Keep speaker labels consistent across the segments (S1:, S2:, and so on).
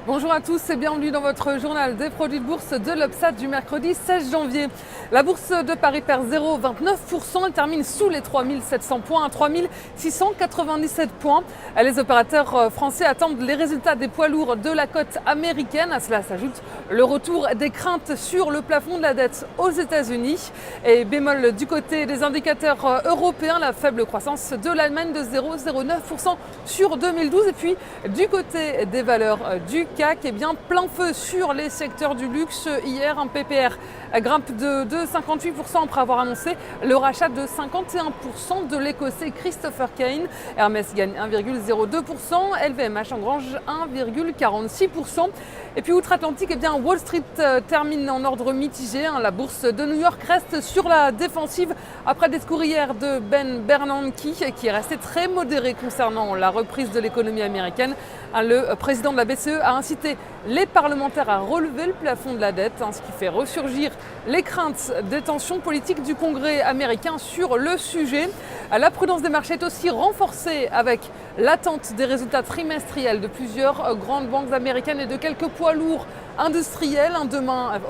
S1: Bonjour à tous et bienvenue dans votre journal des produits de bourse de l'Obsat du mercredi 16 janvier. La bourse de Paris perd 0,29%, elle termine sous les 3700 points à 3697 points. Les opérateurs français attendent les résultats des poids lourds de la cote américaine. À cela s'ajoute le retour des craintes sur le plafond de la dette aux États-Unis. Et bémol du côté des indicateurs européens, la faible croissance de l'Allemagne de 0,09% sur 2012. Et puis du côté des valeurs du CAC, eh bien, plein feu sur les secteurs du luxe. Hier, un PPR grimpe de 2,58% après avoir annoncé le rachat de 51% de l'écossais Christopher Kane. Hermès gagne 1,02%, LVMH engrange 1,46%. Et puis outre-Atlantique, eh bien, Wall Street termine en ordre mitigé. La bourse de New York reste sur la défensive après le discours hier de Ben Bernanke qui est resté très modéré concernant la reprise de l'économie américaine. Le président de la BCE a incité les parlementaires à relever le plafond de la dette, ce qui fait ressurgir les craintes des tensions politiques du Congrès américain sur le sujet. La prudence des marchés est aussi renforcée avec l'attente des résultats trimestriels de plusieurs grandes banques américaines et de quelques poids lourds industriels.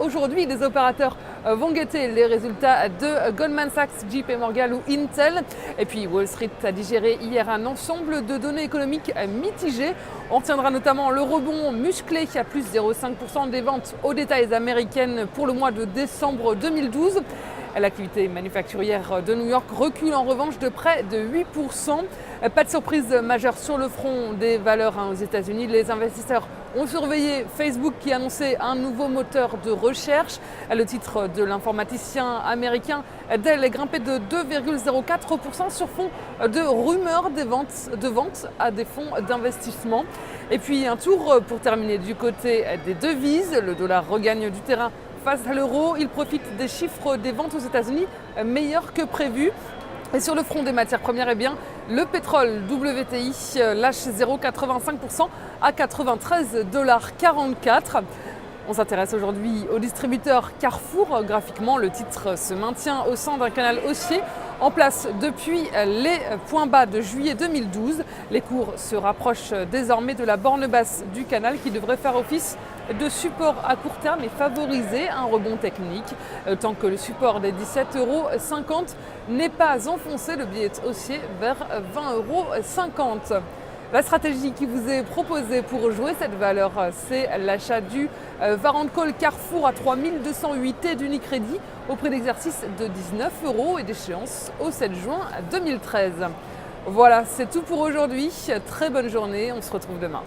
S1: Aujourd'hui, les opérateurs vont guetter les résultats de Goldman Sachs, JP Morgan ou Intel. Et puis Wall Street a digéré hier un ensemble de données économiques mitigées. On retiendra notamment le rebond musclé qui a plus 0,5% des ventes au détail américaines pour le mois de décembre 2012. L'activité manufacturière de New York recule en revanche de près de 8%. Pas de surprise majeure sur le front des valeurs aux États-Unis. Les investisseurs ont surveillé Facebook qui annonçait un nouveau moteur de recherche. Le titre de l'informaticien américain Dell est grimpé de 2,04% sur fond de rumeurs de vente à des fonds d'investissement. Et puis un tour pour terminer du côté des devises. Le dollar regagne du terrain face à l'euro. Il profite des chiffres des ventes aux États-Unis meilleurs que prévu. Et sur le front des matières premières, eh bien, le pétrole WTI lâche 0,85% à 93,44 $. On s'intéresse aujourd'hui au distributeur Carrefour. Graphiquement, le titre se maintient au sein d'un canal haussier en place depuis les points bas de juillet 2012. Les cours se rapprochent désormais de la borne basse du canal qui devrait faire office de support à court terme et favoriser un rebond technique. Tant que le support des 17,50 € n'est pas enfoncé, le billet est haussier vers 20,50 €. La stratégie qui vous est proposée pour jouer cette valeur, c'est l'achat du Warrant Call Carrefour à 3208 T d'Unicredit au prix d'exercice de 19 € et d'échéance au 7 juin 2013. Voilà, c'est tout pour aujourd'hui. Très bonne journée, on se retrouve demain.